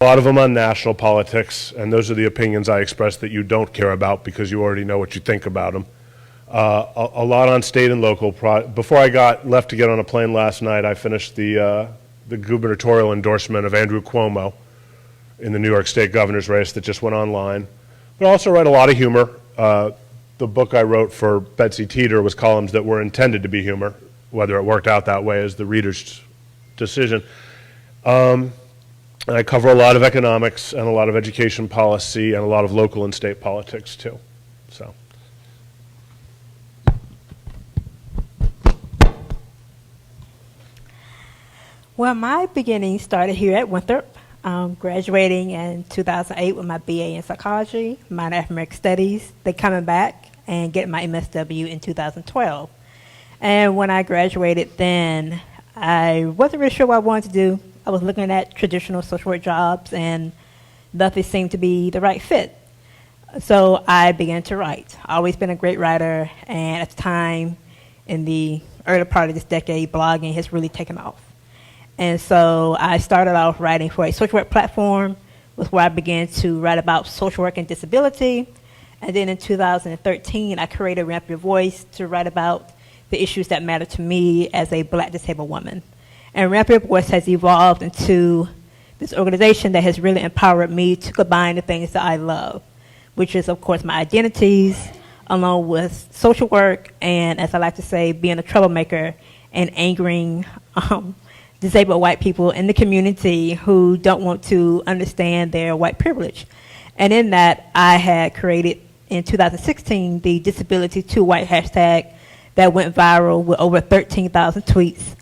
a lot of them on national politics, and those are the opinions I express that you don't care about because you already know what you think about them. A lot on state and local. Before I left to get on a plane last night, I finished the gubernatorial endorsement of Andrew Cuomo in the New York State governor's race that just went online. But I also write a lot of humor. The book I wrote for Betsy Teeter was columns that were intended to be humor. Whether it worked out that way is the reader's decision. And I cover a lot of economics and a lot of education policy and a lot of local and state politics too. So. Well, my beginning started here at Winthrop, graduating in 2008 with my BA in psychology, minor African American studies, then coming back and getting my MSW in 2012. And when I graduated then, I wasn't really sure what I wanted to do. I was looking at traditional social work jobs and nothing seemed to be the right fit. So I began to write. I've always been a great writer, and at the time, in the early part of this decade, blogging has really taken off. And so I started off writing for a social work platform, was where I began to write about social work and disability. And then in 2013, I created Ramp Your Voice to write about the issues that matter to me as a Black disabled woman. And Ramp Your Voice has evolved into this organization that has really empowered me to combine the things that I love, which is, of course, my identities, along with social work, and, as I like to say, being a troublemaker and angering disabled white people in the community who don't want to understand their white privilege. And in that, I had created in 2016 the Disability to White hashtag that went viral with over 13,000 tweets.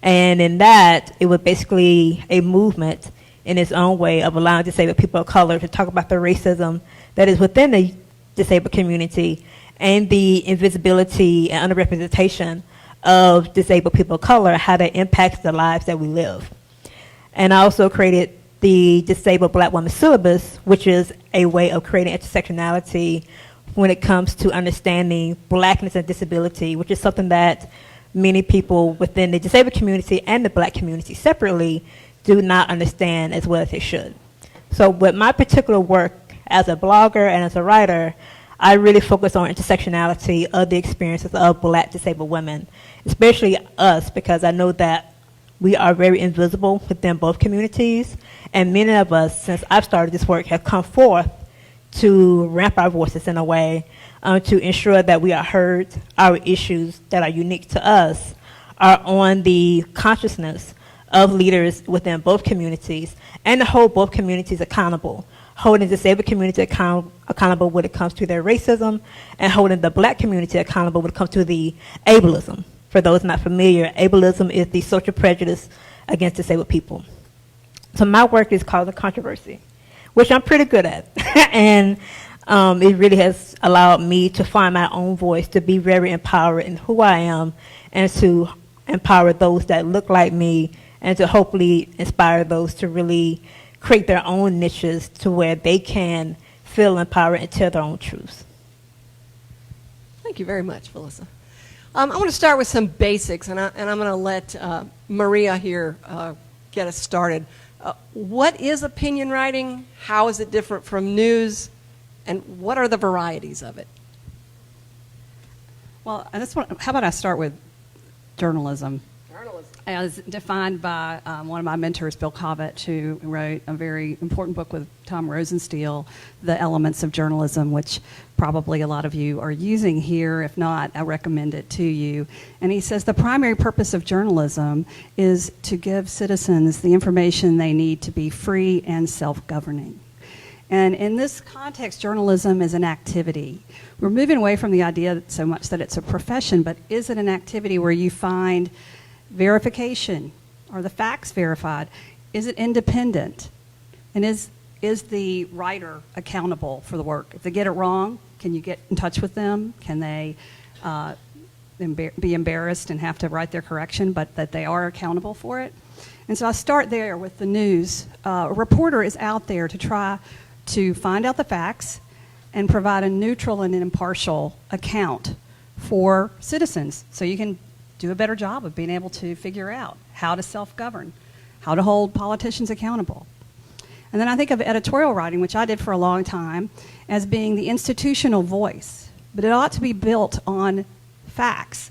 And in that, it was basically a movement in its own way of allowing disabled people of color to talk about the racism that is within the disabled community and the invisibility and underrepresentation of disabled people of color, how that impacts the lives that we live. And I also created the Disabled Black Woman Syllabus, which is a way of creating intersectionality when it comes to understanding Blackness and disability, which is something that many people within the disabled community and the Black community separately do not understand as well as they should. So with my particular work as a blogger and as a writer, I really focus on intersectionality of the experiences of Black disabled women, especially us, because I know that we are very invisible within both communities, and many of us, since I've started this work, have come forth to ramp our voices in a way to ensure that we are heard, our issues that are unique to us are on the consciousness of leaders within both communities, and to hold both communities accountable, holding the disabled community accountable when it comes to their racism, and holding the Black community accountable when it comes to the ableism. For those not familiar, ableism is the social prejudice against disabled people. So my work is called The Controversy, which I'm pretty good at. And it really has allowed me to find my own voice, to be very empowered in who I am, and to empower those that look like me, and to hopefully inspire those to really create their own niches to where they can feel empowered and tell their own truths. Thank you very much, Vilissa. I want to start with some basics, and I'm going to let Maria here get us started. What is opinion writing? How is it different from news? And what are the varieties of it? Well, how about I start with journalism? Journalism. As defined by one of my mentors, Bill Kovach, who wrote a very important book with Tom Rosenstiel, The Elements of Journalism, which probably a lot of you are using here. If not, I recommend it to you. And he says the primary purpose of journalism is to give citizens the information they need to be free and self-governing. And in this context, journalism is an activity. We're moving away from the idea so much that it's a profession, but is it an activity where you find verification? Are the facts verified? Is it independent? And is the writer accountable for the work? If they get it wrong, can you get in touch with them? Can they be embarrassed and have to write their correction, but that they are accountable for it? And so I start there with the news. A reporter is out there to try to find out the facts and provide a neutral and impartial account for citizens, so you can do a better job of being able to figure out how to self-govern, how to hold politicians accountable. And then I think of editorial writing, which I did for a long time, as being the institutional voice. But it ought to be built on facts.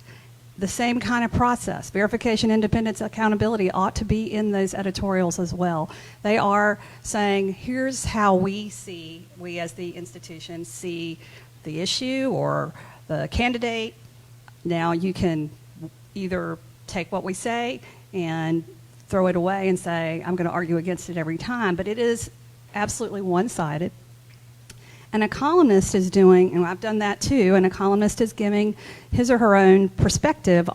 The same kind of process, verification, independence, accountability, ought to be in those editorials as well. They are saying, here's how we as the institution see the issue or the candidate. Now you can either take what we say and throw it away and say, I'm going to argue against it every time, but it is absolutely one-sided. And a columnist is doing, and I've done that too, and a columnist is giving his or her own perspective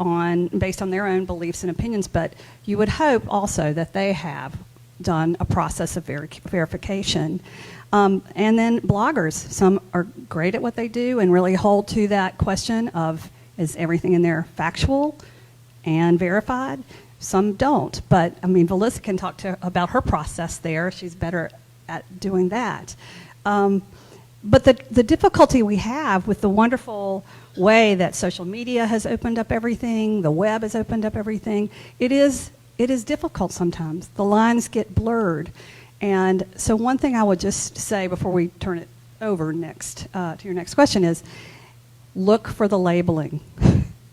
based on their own beliefs and opinions, but you would hope also that they have done a process of verification. And then bloggers, some are great at what they do and really hold to that question of, is everything in there factual and verified? Some don't, but I mean, Vilissa can talk about her process there. She's better at doing that. But the difficulty we have with the wonderful way that social media has opened up everything, the web has opened up everything, it is difficult sometimes. The lines get blurred. And so one thing I would just say before we turn it over next to your next question is, look for the labeling.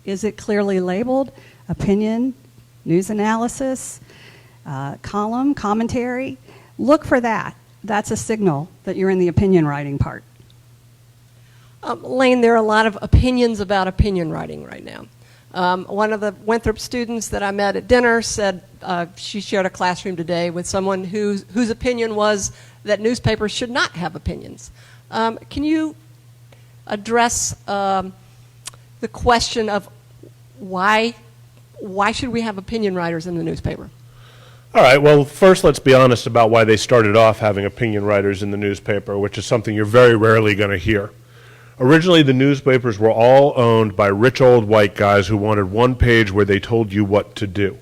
Is it clearly labeled? Opinion, news analysis, column, commentary? Look for that. That's a signal that you're in the opinion writing part. Lane, there are a lot of opinions about opinion writing right now. One of the Winthrop students that I met at dinner said she shared a classroom today with someone whose opinion was that newspapers should not have opinions. Can you address the question of why should we have opinion writers in the newspaper? All right, well, first let's be honest about why they started off having opinion writers in the newspaper, which is something you're very rarely going to hear. Originally, the newspapers were all owned by rich old white guys who wanted one page where they told you what to do.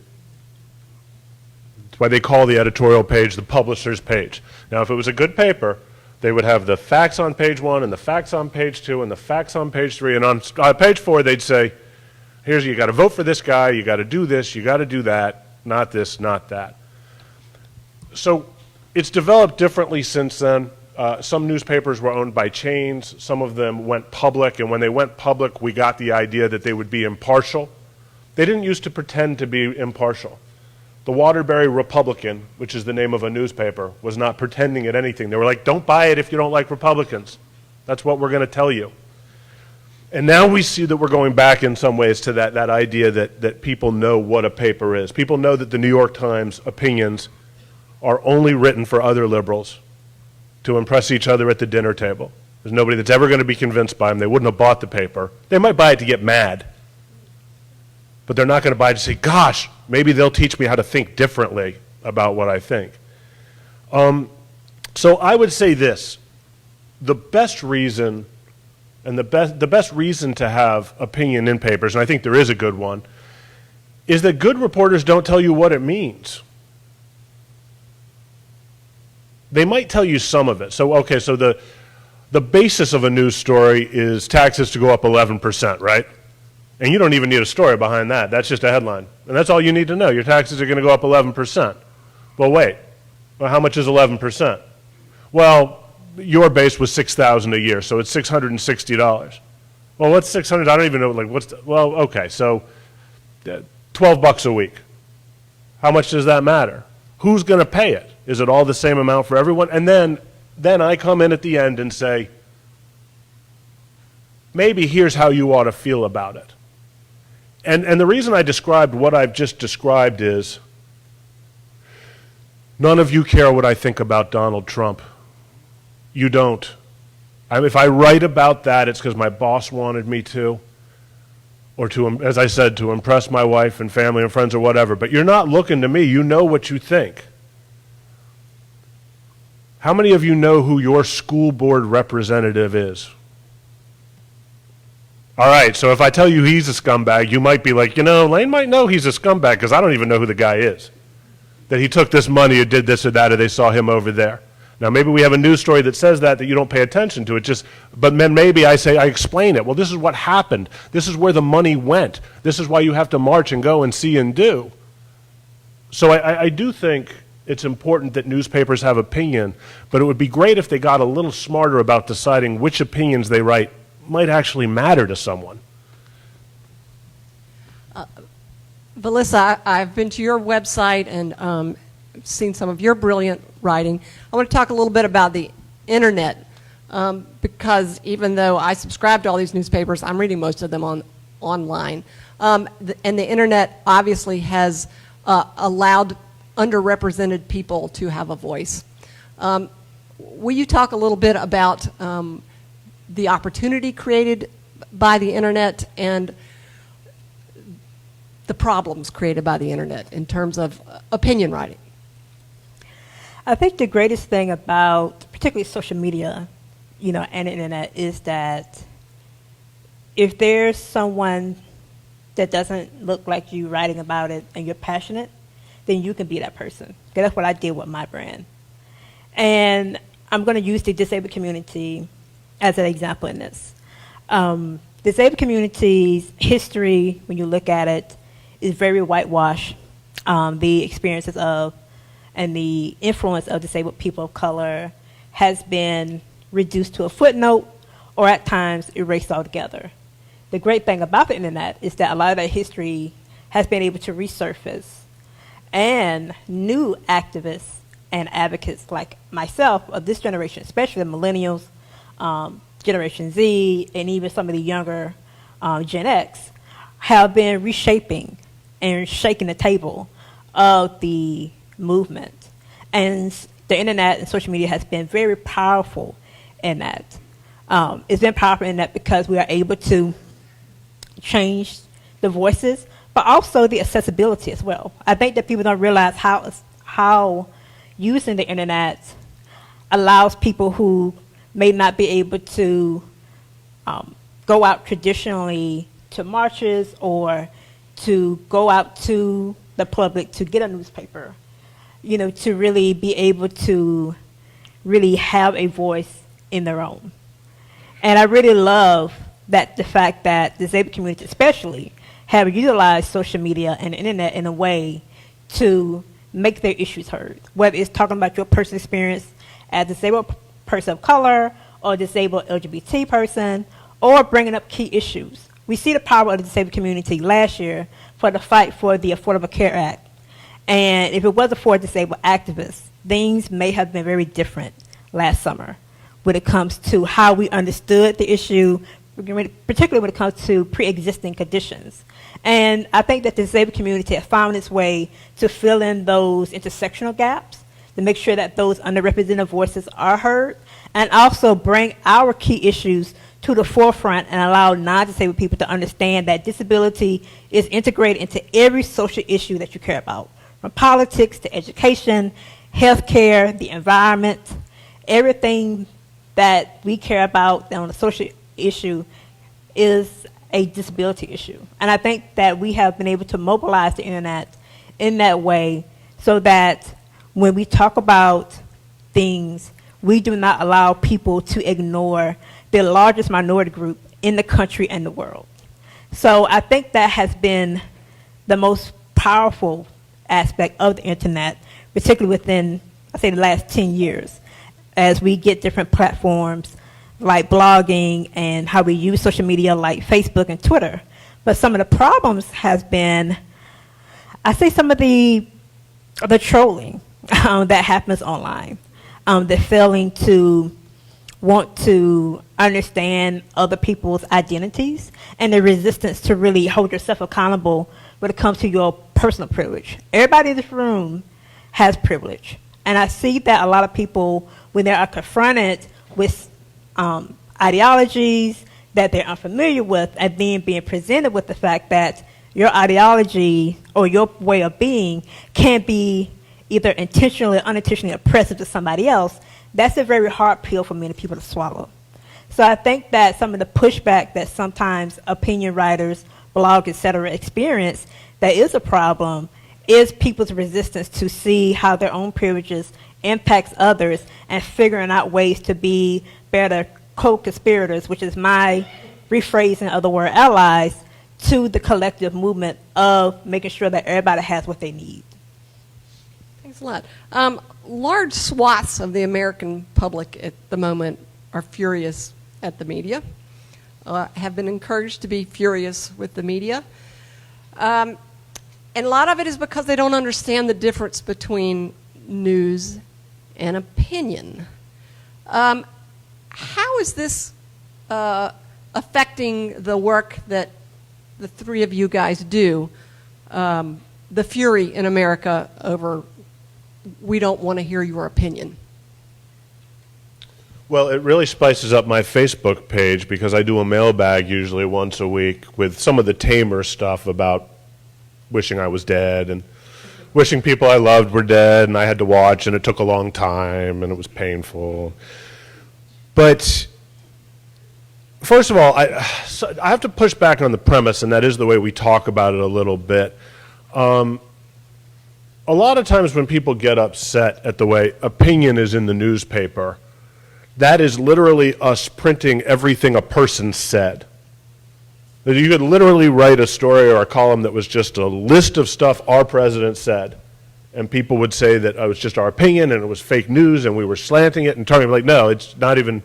That's why they call the editorial page the publisher's page. Now, if it was a good paper, they would have the facts on page 1 and the facts on page 2 and the facts on page 3, and on page 4 they'd say, here's, you got to vote for this guy, you got to do this, you got to do that, not this, not that. So it's developed differently since then. Some newspapers were owned by chains. Some of them went public, and when they went public, we got the idea that they would be impartial. They didn't used to pretend to be impartial. The Waterbury Republican, which is the name of a newspaper, was not pretending at anything. They were like, don't buy it if you don't like Republicans. That's what we're going to tell you. And now we see that we're going back in some ways to that idea that people know what a paper is. People know that the New York Times opinions are only written for other liberals to impress each other at the dinner table. There's nobody that's ever going to be convinced by them. They wouldn't have bought the paper. They might buy it to get mad, but they're not going to buy it to say, gosh, maybe they'll teach me how to think differently about what I think. So I would say this, the best reason and the best reason to have opinion in papers, and I think there is a good one, is that good reporters don't tell you what it means. They might tell you some of it. So, okay, so the basis of a news story is taxes to go up 11%, right? And you don't even need a story behind that. That's just a headline. And that's all you need to know. Your taxes are going to go up 11%. Well, wait. Well, how much is 11%? Well, your base was $6,000 a year, so it's $660. Well, what's 600? I don't even know. Well, okay, so $12 a week. How much does that matter? Who's going to pay it? Is it all the same amount for everyone? And then I come in at the end and say, maybe here's how you ought to feel about it. And the reason I described what I've just described is none of you care what I think about Donald Trump. You don't. If I write about that, it's because my boss wanted me to, or to, as I said, to impress my wife and family and friends or whatever. But you're not looking to me. You know what you think. How many of you know who your school board representative is? All right, so if I tell you he's a scumbag, you might be like, Lane might know he's a scumbag because I don't even know who the guy is. That he took this money or did this or that, or they saw him over there. Now, maybe we have a news story that says that you don't pay attention to it, but then maybe I explain it. Well, this is what happened. This is where the money went. This is why you have to march and go and see and do. So I do think it's important that newspapers have opinion, but it would be great if they got a little smarter about deciding which opinions they write might actually matter to someone. Vilissa, I've been to your website and seen some of your brilliant writing. I want to talk a little bit about the internet, because even though I subscribe to all these newspapers, I'm reading most of them online. And the internet obviously has allowed underrepresented people to have a voice. Will you talk a little bit about the opportunity created by the internet and the problems created by the internet in terms of opinion writing? I think the greatest thing about particularly social media, and the internet is that if there's someone that doesn't look like you writing about it and you're passionate, then you can be that person. Okay, that's what I did with my brand. And I'm going to use the disabled community as an example in this. Disabled community's history, when you look at it, is very whitewashed. The experiences of and the influence of disabled people of color has been reduced to a footnote or at times erased altogether. The great thing about the internet is that a lot of that history has been able to resurface, and new activists and advocates like myself of this generation, especially the millennials, Generation Z, and even some of the younger Gen X, have been reshaping and shaking the table of the movement. And the internet and social media has been very powerful in that. It's been powerful in that because we are able to change the voices, but also the accessibility as well. I think that people don't realize how using the internet allows people who may not be able to go out traditionally to marches or to go out to the public to get a newspaper, to really be able to really have a voice in their own. And I really love that the fact that disabled communities especially have utilized social media and the internet in a way to make their issues heard, whether it's talking about your personal experience as a disabled person of color or a disabled LGBT person, or bringing up key issues. We see the power of the disabled community last year for the fight for the Affordable Care Act. And if it wasn't for disabled activists, things may have been very different last summer when it comes to how we understood the issue, particularly when it comes to pre-existing conditions. And I think that the disabled community has found its way to fill in those intersectional gaps, to make sure that those underrepresented voices are heard, and also bring our key issues to the forefront and allow non-disabled people to understand that disability is integrated into every social issue that you care about, from politics to education, healthcare, the environment, everything that we care about on a social issue is a disability issue. And I think that we have been able to mobilize the internet in that way so that when we talk about things, we do not allow people to ignore the largest minority group in the country and the world. So I think that has been the most powerful aspect of the internet, particularly within, I say, the last 10 years, as we get different platforms like blogging and how we use social media like Facebook and Twitter. But some of the problems has been, I say, some of the trolling that happens online, the failing to want to understand other people's identities, and the resistance to really hold yourself accountable when it comes to your personal privilege. Everybody in this room has privilege. And I see that a lot of people, when they are confronted with ideologies that they're unfamiliar with, and then being presented with the fact that your ideology or your way of being can be either intentionally or unintentionally oppressive to somebody else, that's a very hard pill for many people to swallow. So I think that some of the pushback that sometimes opinion writers, blogs, etc. experience that is a problem is people's resistance to see how their own privileges impacts others and figuring out ways to be better co-conspirators, which is my rephrasing of the word allies, to the collective movement of making sure that everybody has what they need. Thanks, Thanks a lot. Large swaths of the American public at the moment are furious at the media, have been encouraged to be furious with the media. And a lot of it is because they don't understand the difference between news and opinion. How is this affecting the work that the three of you guys do? The fury in America over, we don't want to hear your opinion. Well, it really spices up my Facebook page because I do a mailbag usually once a week with some of the tamer stuff about wishing I was dead and wishing people I loved were dead and I had to watch and it took a long time and it was painful. But first of all, I have to push back on the premise, and that is the way we talk about it a little bit. A lot of times when people get upset at the way opinion is in the newspaper, that is literally us printing everything a person said. That you could literally write a story or a column that was just a list of stuff our president said, and people would say that it was just our opinion and it was fake news and we were slanting it, and talking like, no, it's not even,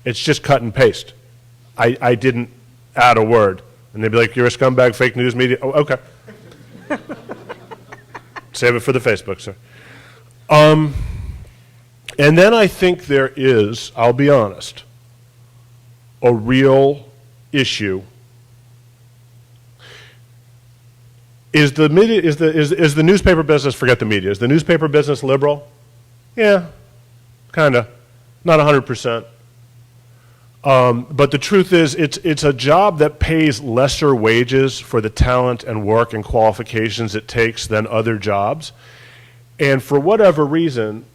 it's just cut and paste. I didn't add a word. And they'd be like, you're a scumbag, fake news media. Oh, okay. Save it for the Facebook, sir. And then I think there is, I'll be honest, a real issue. Is the media, is the newspaper business, forget the media, is the newspaper business liberal? Yeah, kind of. Not 100%. But the truth is, it's a job that pays lesser wages for the talent and work and qualifications it takes than other jobs. And for whatever reason,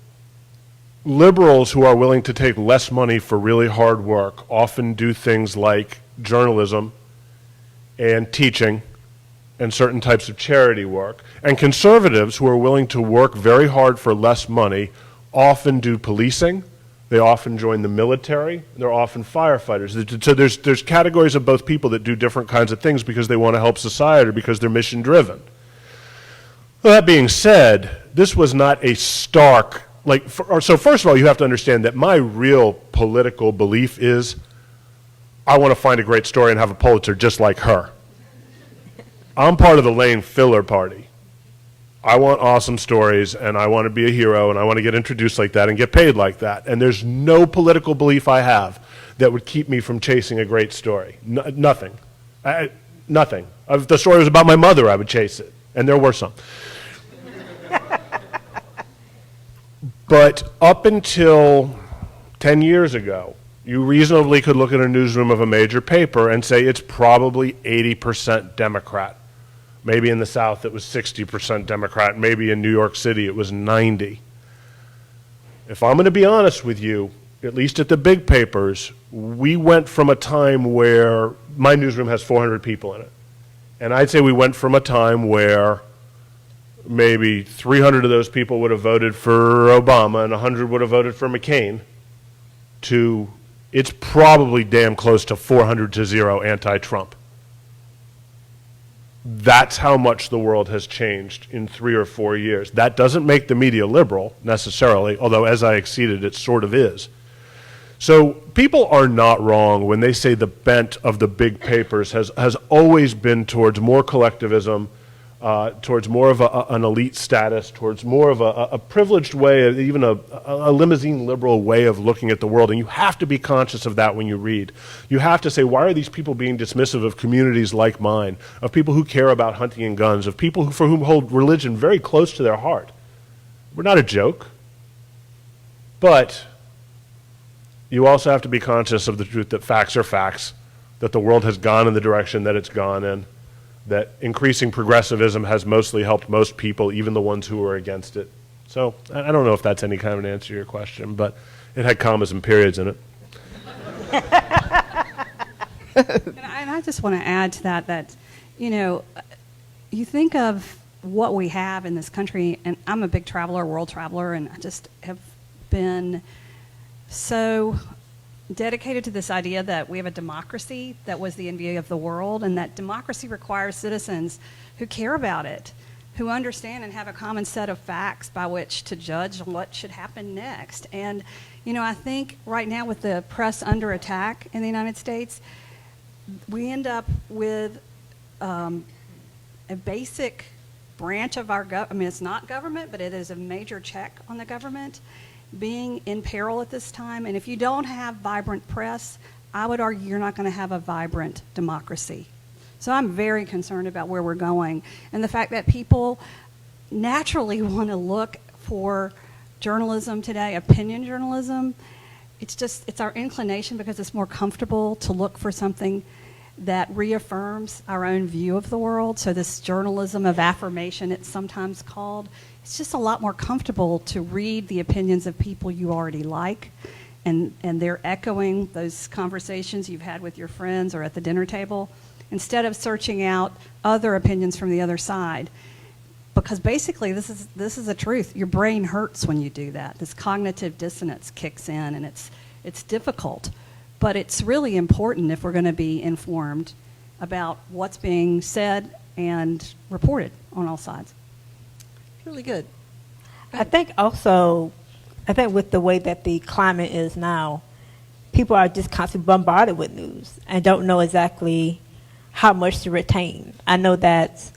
liberals who are willing to take less money for really hard work often do things like journalism and teaching and certain types of charity work. And conservatives who are willing to work very hard for less money often do policing. They often join the military. They're often firefighters. So there's categories of both people that do different kinds of things because they want to help society or because they're mission driven. Well, that being said, this was not a stark, so first of all, you have to understand that my real political belief is I want to find a great story and have a Pulitzer just like her. I'm part of the lane filler party. I want awesome stories, and I want to be a hero, and I want to get introduced like that and get paid like that. And there's no political belief I have that would keep me from chasing a great story. Nothing. Nothing. If the story was about my mother, I would chase it, and there were some. But up until 10 years ago, you reasonably could look at a newsroom of a major paper and say it's probably 80% Democrat. Maybe in the South it was 60% Democrat. Maybe in New York City it was 90. If I'm going to be honest with you, at least at the big papers, we went from a time where my newsroom has 400 people in it. And I'd say we went from a time where maybe 300 of those people would have voted for Obama and 100 would have voted for McCain, to it's probably damn close to 400-0 anti-Trump. That's how much the world has changed in 3 or 4 years. That doesn't make the media liberal necessarily, although as I acceded, it sort of is. So people are not wrong when they say the bent of the big papers has always been towards more collectivism, towards more of an elite status, towards more of a privileged way, even a limousine liberal way of looking at the world. And you have to be conscious of that when you read. You have to say, why are these people being dismissive of communities like mine, of people who care about hunting and guns, of people for whom hold religion very close to their heart? We're not a joke. But you also have to be conscious of the truth that facts are facts, that the world has gone in the direction that it's gone in, that increasing progressivism has mostly helped most people, even the ones who are against it. So I don't know if that's any kind of an answer to your question, but it had commas and periods in it. And I just want to add to that, you think of what we have in this country, and I'm a big traveler, world traveler, and I just have been so dedicated to this idea that we have a democracy that was the envy of the world, and that democracy requires citizens who care about it, who understand and have a common set of facts by which to judge what should happen next. And, I think right now with the press under attack in the United States, we end up with a basic branch of our government. It's not government, but it is a major check on the government being in peril at this time. And if you don't have vibrant press, I would argue you're not going to have a vibrant democracy. So I'm very concerned about where we're going, and the fact that people naturally want to look for journalism today, opinion journalism. It's our inclination because it's more comfortable to look for something that reaffirms our own view of the world. So this journalism of affirmation, it's sometimes called, it's just a lot more comfortable to read the opinions of people you already like, and they're echoing those conversations you've had with your friends or at the dinner table, instead of searching out other opinions from the other side. Because basically, this is the truth. Your brain hurts when you do that. This cognitive dissonance kicks in, and it's difficult. But it's really important if we're going to be informed about what's being said and reported on all sides. Really good. I think with the way that the climate is now, people are just constantly bombarded with news and don't know exactly how much to retain. I know that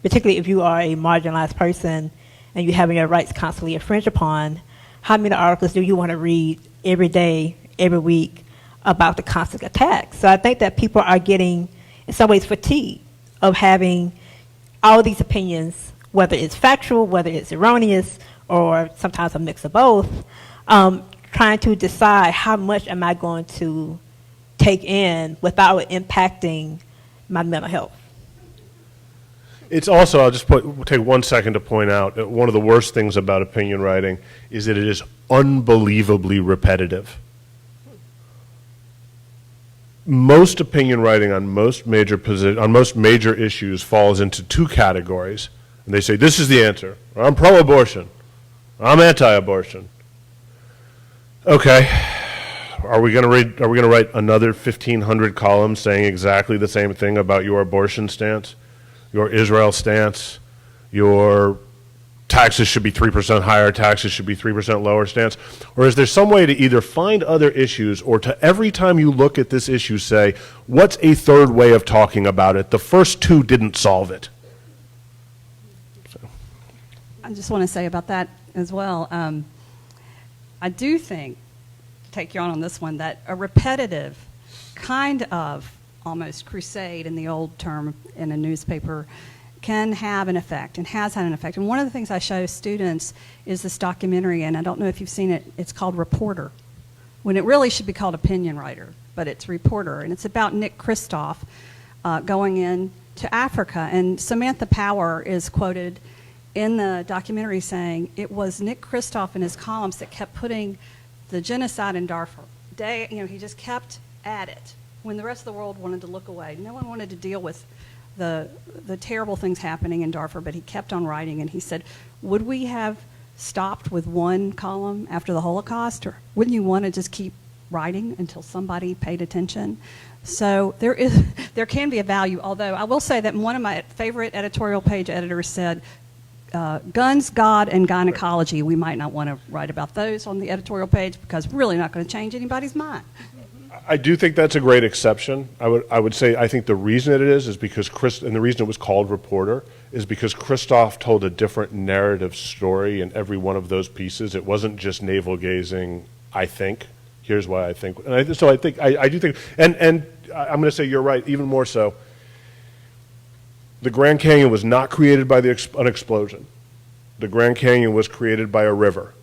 particularly if you are a marginalized person and you're having your rights constantly infringed upon, how many articles do you want to read every day, every week about the constant attacks? So I think that people are getting, in some ways, fatigued of having all these opinions, whether it's factual, whether it's erroneous, or sometimes a mix of both, trying to decide how much am I going to take in without impacting my mental health. It's also, I'll just take 1 second to point out that one of the worst things about opinion writing is that it is unbelievably repetitive. Most opinion writing on most major issues falls into two categories, and they say, this is the answer. I'm pro-abortion. I'm anti-abortion. Okay. Are we going to write another 1,500 columns saying exactly the same thing about your abortion stance, your Israel stance, your taxes should be 3% higher, taxes should be 3% lower stance? Or is there some way to either find other issues or to every time you look at this issue say, what's a third way of talking about it? The first two didn't solve it. I just want to say about that as well. I do think, to take you on this one, that a repetitive kind of almost crusade, in the old term in a newspaper, can have an effect and has had an effect. And one of the things I show students is this documentary, and I don't know if you've seen it, it's called Reporter, when it really should be called Opinion Writer, but it's Reporter. And it's about Nick Kristof going in to Africa. And Samantha Power is quoted in the documentary saying it was Nick Kristof in his columns that kept putting the genocide in Darfur. He just kept at it when the rest of the world wanted to look away. No one wanted to deal with the terrible things happening in Darfur, but he kept on writing, and he said, would we have stopped with one column after the Holocaust, or wouldn't you want to just keep writing until somebody paid attention? So there can be a value, although I will say that one of my favorite editorial page editors said, guns, God, and gynecology, we might not want to write about those on the editorial page because we're really not going to change anybody's mind. I do think that's a great exception. I would say I think the reason it is because and the reason it was called Reporter is because Kristof told a different narrative story in every one of those pieces. It wasn't just navel-gazing, I think. Here's why I think. And I do think, and I'm going to say you're right, even more so. The Grand Canyon was not created by an explosion. The Grand Canyon was created by a river.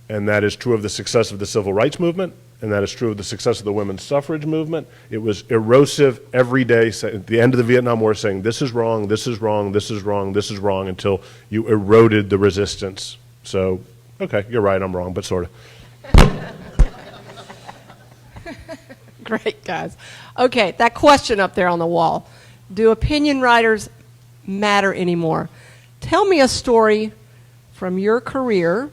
And that is true of the success of the civil rights movement, and that is true of the success of the women's suffrage movement. It was erosive every day, at the end of the Vietnam War, saying this is wrong, this is wrong, this is wrong, this is wrong, until you eroded the resistance. So, okay, you're right, I'm wrong, but sort of. Great, guys. Okay, that question up there on the wall. Do opinion writers matter anymore? Tell me a story from your career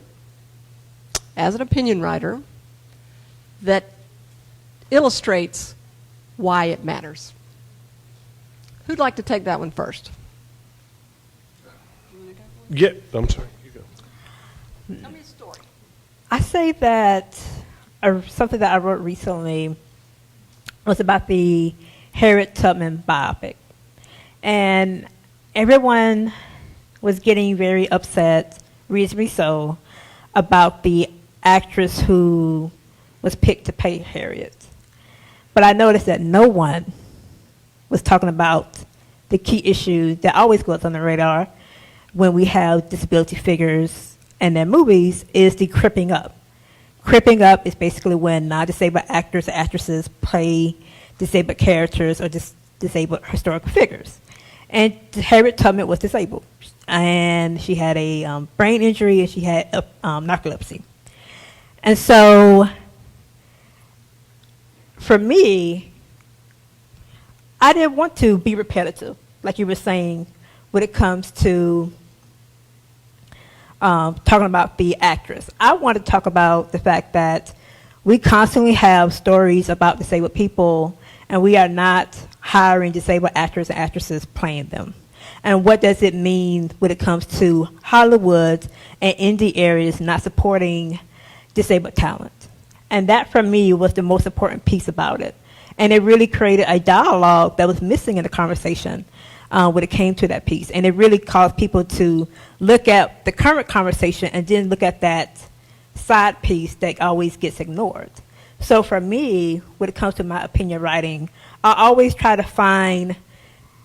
as an opinion writer that illustrates why it matters. Who'd like to take that one first? Yeah, I'm sorry. You go. Tell me a story. I say that something that I wrote recently was about the Harriet Tubman biopic. And everyone was getting very upset, reasonably so, about the actress who was picked to play Harriet. But I noticed that no one was talking about the key issue that always goes on the radar when we have disability figures in their movies is the cripping up. Cripping up is basically when non-disabled actors or actresses play disabled characters or disabled historical figures. And Harriet Tubman was disabled, and she had a brain injury, and she had narcolepsy. And so, for me, I didn't want to be repetitive, like you were saying, when it comes to talking about the actress. I want to talk about the fact that we constantly have stories about disabled people, and we are not hiring disabled actors and actresses playing them. And what does it mean when it comes to Hollywood and indie areas not supporting disabled talent? And that, for me, was the most important piece about it. And it really created a dialogue that was missing in the conversation when it came to that piece. And it really caused people to look at the current conversation and then look at that side piece that always gets ignored. So for me, when it comes to my opinion writing, I always try to find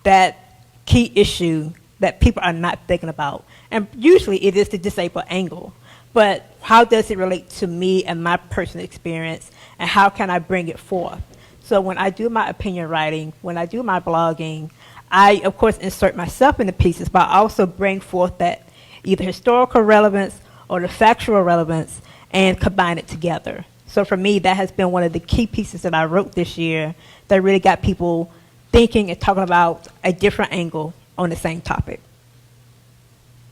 that key issue that people are not thinking about. And usually it is the disabled angle. But how does it relate to me and my personal experience, and how can I bring it forth? So when I do my opinion writing, when I do my blogging, I, of course, insert myself in the pieces, but I also bring forth that either historical relevance or the factual relevance and combine it together. So for me, that has been one of the key pieces that I wrote this year that really got people thinking and talking about a different angle on the same topic.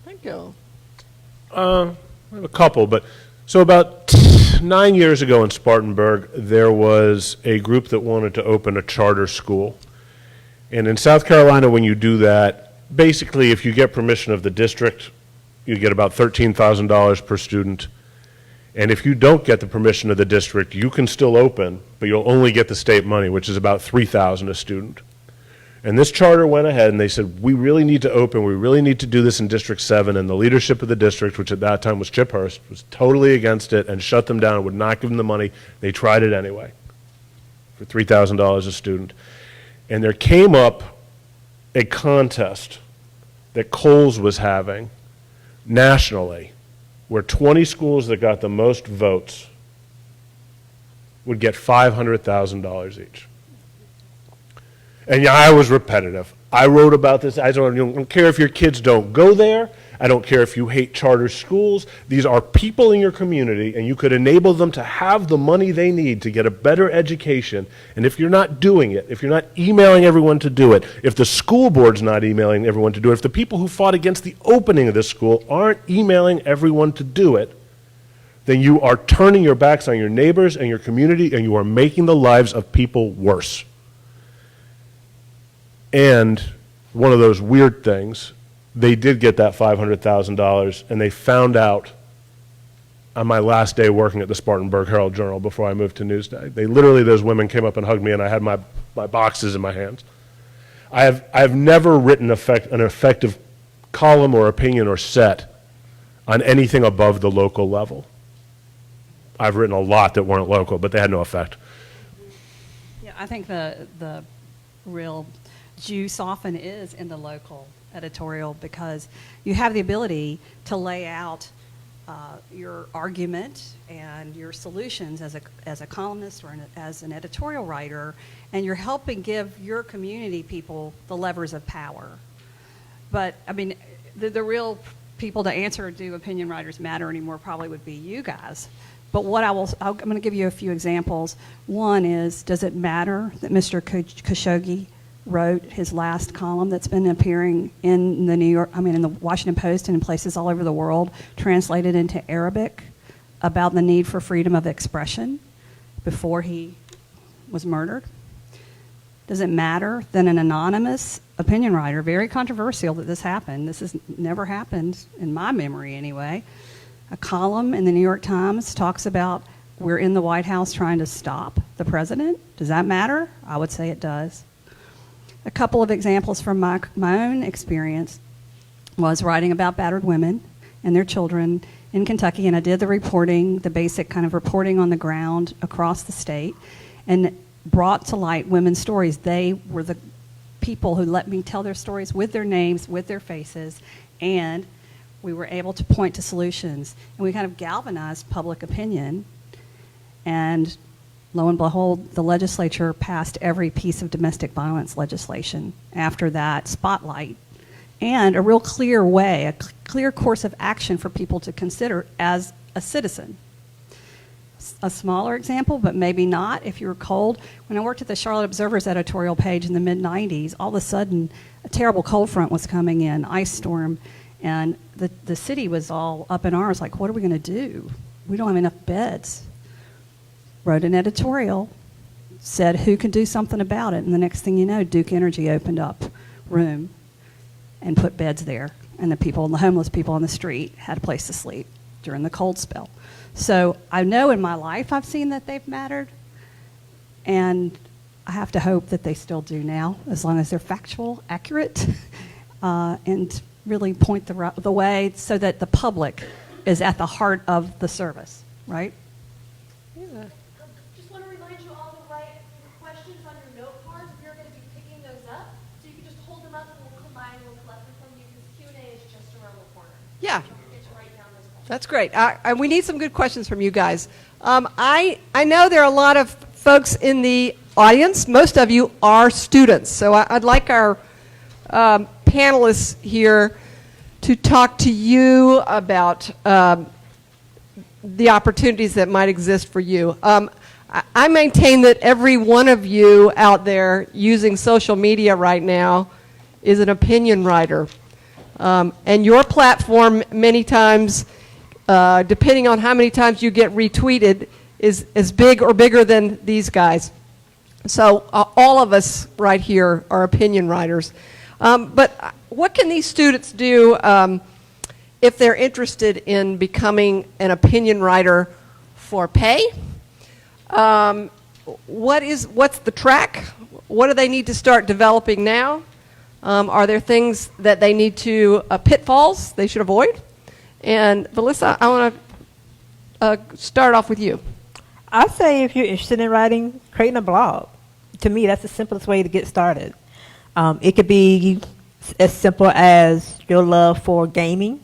Thank you. I have a couple, but so about 9 years ago in Spartanburg, there was a group that wanted to open a charter school. And in South Carolina, when you do that, basically if you get permission of the district, you get about $13,000 per student. And if you don't get the permission of the district, you can still open, but you'll only get the state money, which is about $3,000 a student. And this charter went ahead and they said, we really need to open, we really need to do this in District 7, and the leadership of the district, which at that time was Chip Hurst, was totally against it and shut them down and would not give them the money. They tried it anyway for $3,000 a student. And there came up a contest that Coles was having nationally, where 20 schools that got the most votes would get $500,000 each. And yeah, I was repetitive. I wrote about this. I don't care if your kids don't go there. I don't care if you hate charter schools. These are people in your community, and you could enable them to have the money they need to get a better education. And if you're not doing it, if you're not emailing everyone to do it, if the school board's not emailing everyone to do it, if the people who fought against the opening of this school aren't emailing everyone to do it, then you are turning your backs on your neighbors and your community, and you are making the lives of people worse. And one of those weird things, they did get that $500,000, and they found out on my last day working at the Spartanburg Herald-Journal before I moved to Newsday. They literally, those women came up and hugged me, and I had my boxes in my hands. I have never written an effective column or opinion or set on anything above the local level. I've written a lot that weren't local, but they had no effect. Yeah, I think the real juice often is in the local editorial, because you have the ability to lay out your argument and your solutions as a columnist or as an editorial writer, and you're helping give your community people the levers of power. But I mean, the real people to answer, do opinion writers matter anymore, probably would be you guys. But what I'm going to give you a few examples. One is, does it matter that Mr. Khashoggi wrote his last column that's been appearing in the in the Washington Post and in places all over the world, translated into Arabic, about the need for freedom of expression before he was murdered? Does it matter that an anonymous opinion writer, very controversial that this happened, this has never happened in my memory anyway, a column in the New York Times talks about we're in the White House trying to stop the president? Does that matter? I would say it does. A couple of examples from my own experience was writing about battered women and their children in Kentucky, and I did the reporting, the basic kind of reporting on the ground across the state, and brought to light women's stories. They were the people who let me tell their stories with their names, with their faces, and we were able to point to solutions. And we kind of galvanized public opinion, and lo and behold, the legislature passed every piece of domestic violence legislation after that spotlight, and a real clear way, a clear course of action for people to consider as a citizen. A smaller example, but maybe not, if you were cold. When I worked at the Charlotte Observer's editorial page in the mid-90s, all of a sudden a terrible cold front was coming in, ice storm, and the city was all up in arms, like, what are we going to do? We don't have enough beds. Wrote an editorial, said who can do something about it, and the next thing you know, Duke Energy opened up room and put beds there, and the homeless people on the street had a place to sleep during the cold spell. So I know in my life I've seen that they've mattered, and I have to hope that they still do now, as long as they're factual, accurate, and really point the way so that the public is at the heart of the service, right? Just want to remind you all to write your questions on your note cards. We're going to be picking those up, so you can just hold them up and we'll combine and we'll collect them from you because Q&A is just around the corner. Yeah. Get to write down those questions. That's great. We need some good questions from you guys. I know there are a lot of folks in the audience. Most of you are students, so I'd like our panelists here to talk to you about the opportunities that might exist for you. I maintain that every one of you out there using social media right now is an opinion writer. And your platform many times, depending on how many times you get retweeted, is as big or bigger than these guys. So all of us right here are opinion writers. But what can these students do if they're interested in becoming an opinion writer for pay? What's the track? What do they need to start developing now? Are there things that they need to, pitfalls they should avoid? And Vilissa, I want to start off with you. I'd say if you're interested in writing, creating a blog. To me, that's the simplest way to get started. It could be as simple as your love for gaming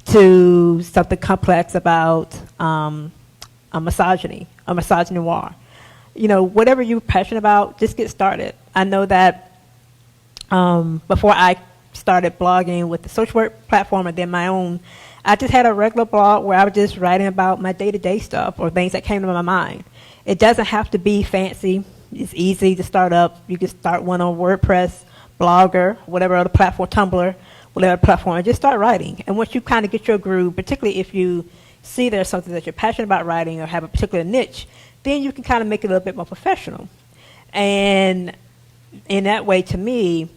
to something complex about a misogyny, a misogynoir. You know, whatever you're passionate about, just get started. I know that before I started blogging with the social work platform and then my own, I just had a regular blog where I was just writing about my day-to-day stuff or things that came to my mind. It doesn't have to be fancy. It's easy to start up. You can start one on WordPress, Blogger, whatever other platform, Tumblr, whatever platform, and just start writing. And once you kind of get your groove, particularly if you see there's something that you're passionate about writing or have a particular niche, then you can kind of make it a little bit more professional. And in that way, to me,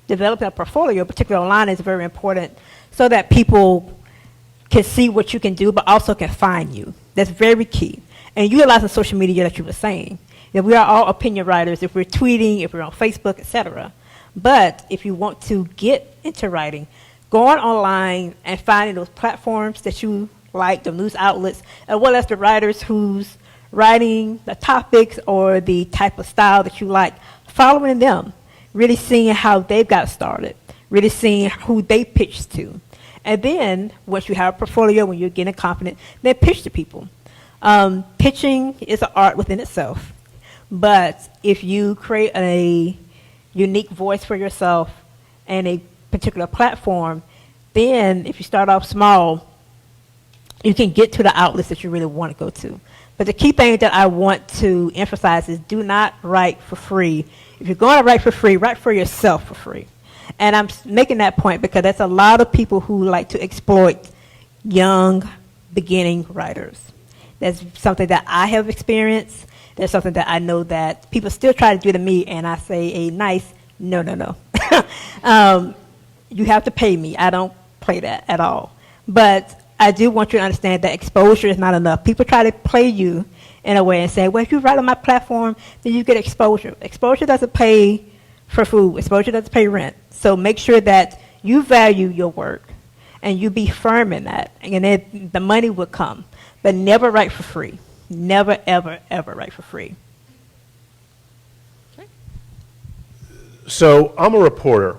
developing a portfolio, particularly online, is very important so that people can see what you can do, but also can find you. That's very key. And utilizing social media that you were saying. That we are all opinion writers if we're tweeting, if we're on Facebook, etc. But if you want to get into writing, going online and finding those platforms that you like, the news outlets, as well as the writers who's writing the topics or the type of style that you like, following them, really seeing how they've got started, really seeing who they pitched to. And then, once you have a portfolio, when you're getting confident, then pitch to people. Pitching is an art within itself. But if you create a unique voice for yourself and a particular platform, then if you start off small, you can get to the outlets that you really want to go to. But the key thing that I want to emphasize is do not write for free. If you're going to write for free, write for yourself for free. And I'm making that point because there's a lot of people who like to exploit young, beginning writers. That's something that I have experienced. That's something that I know that people still try to do to me, and I say a nice no, no, no. You have to pay me. I don't play that at all. But I do want you to understand that exposure is not enough. People try to play you in a way and say, well, if you write on my platform, then you get exposure. Exposure doesn't pay for food. Exposure doesn't pay rent. So make sure that you value your work and you be firm in that, and then the money will come. But never write for free. Never, ever, ever write for free. So I'm a reporter,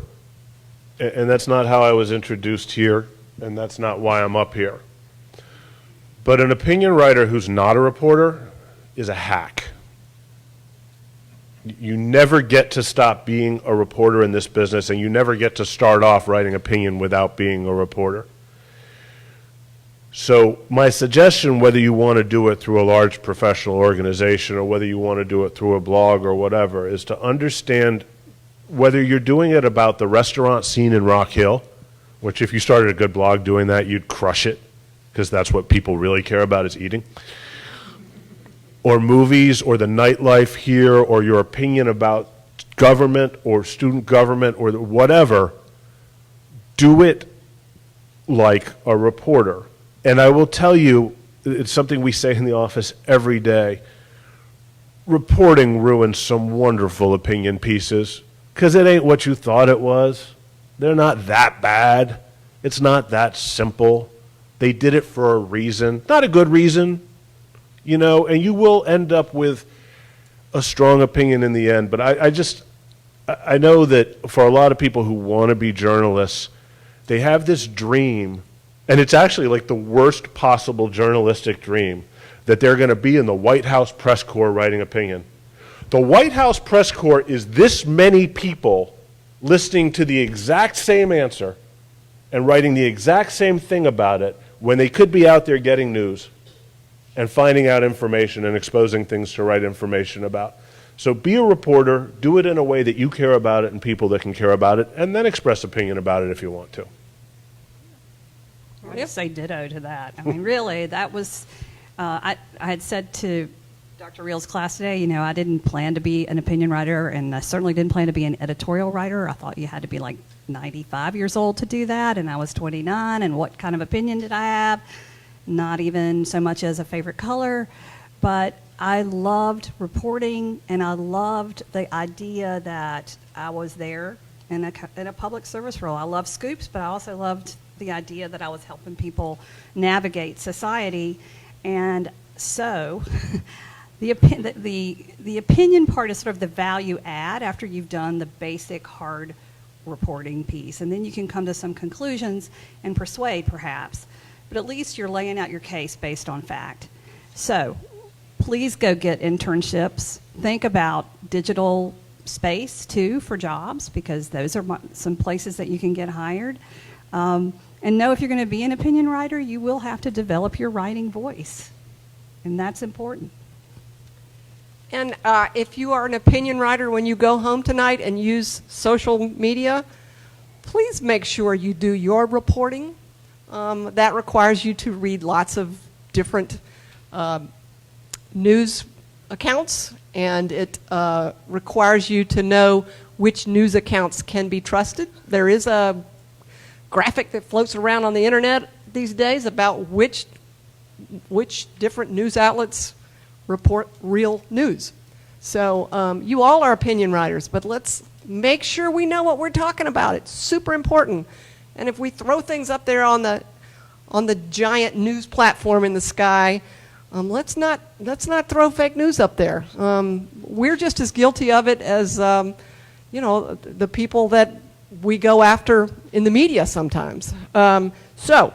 and that's not how I was introduced here, and that's not why I'm up here. But an opinion writer who's not a reporter is a hack. You never get to stop being a reporter in this business, and you never get to start off writing opinion without being a reporter. So my suggestion, whether you want to do it through a large professional organization or whether you want to do it through a blog or whatever, is to understand whether you're doing it about the restaurant scene in Rock Hill, which if you started a good blog doing that, you'd crush it, because that's what people really care about is eating, or movies, or the nightlife here, or your opinion about government or student government or whatever, do it like a reporter. And I will tell you, it's something we say in the office every day, reporting ruins some wonderful opinion pieces, because it ain't what you thought it was. They're not that bad. It's not that simple. They did it for a reason, not a good reason, you know, and you will end up with a strong opinion in the end. But I know that for a lot of people who want to be journalists, they have this dream, and it's actually like the worst possible journalistic dream, that they're going to be in the White House press corps writing opinion. The White House press corps is this many people listening to the exact same answer and writing the exact same thing about it when they could be out there getting news and finding out information and exposing things to write information about. So be a reporter, do it in a way that you care about it and people that can care about it, and then express opinion about it if you want to. I just say ditto to that. I mean, really, that was, I had said to Dr. Reel's class today, you know, I didn't plan to be an opinion writer, and I certainly didn't plan to be an editorial writer. I thought you had to be like 95 years old to do that, and I was 29, and what kind of opinion did I have? Not even so much as a favorite color, but I loved reporting, and I loved the idea that I was there in a public service role. I loved scoops, but I also loved the idea that I was helping people navigate society. And so the opinion part is sort of the value add after you've done the basic hard reporting piece. And then you can come to some conclusions and persuade, perhaps. But at least you're laying out your case based on fact. So please go get internships. Think about digital space, too, for jobs, because those are some places that you can get hired. And know if you're going to be an opinion writer, you will have to develop your writing voice. And that's important. And if you are an opinion writer, when you go home tonight and use social media, please make sure you do your reporting. That requires you to read lots of different news accounts, and it requires you to know which news accounts can be trusted. There is a graphic that floats around on the internet these days about which different news outlets report real news. So you all are opinion writers, but let's make sure we know what we're talking about. It's super important. And if we throw things up there on the giant news platform in the sky, let's not throw fake news up there. We're just as guilty of it as the people that we go after in the media sometimes. So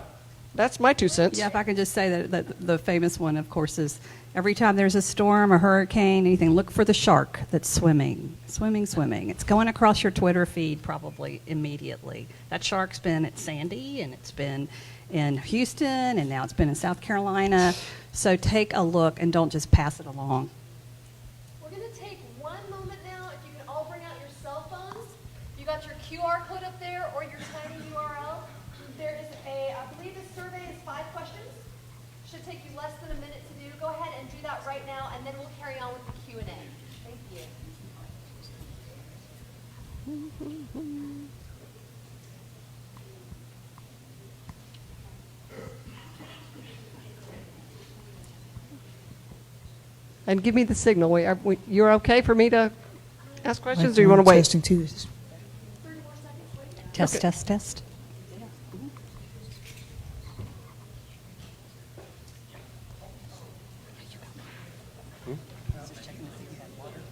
that's my 2 cents. Yeah, if I can just say that the famous one, of course, is every time there's a storm, a hurricane, anything, look for the shark that's swimming. It's going across your Twitter feed probably immediately. That shark's been at Sandy, and it's been in Houston, and now it's been in South Carolina. So take a look and don't just pass it along. We're going to take one moment now. If you can all bring out your cell phones. You got your QR code up there or your tiny URL. There is I believe this survey is 5 questions. Should take you less than a minute to do. Go then we'll carry on with the Q&A. Thank you. And give me the signal. You're okay for me to ask questions, or you want to wait? Testing two. Test, Okay. test, test.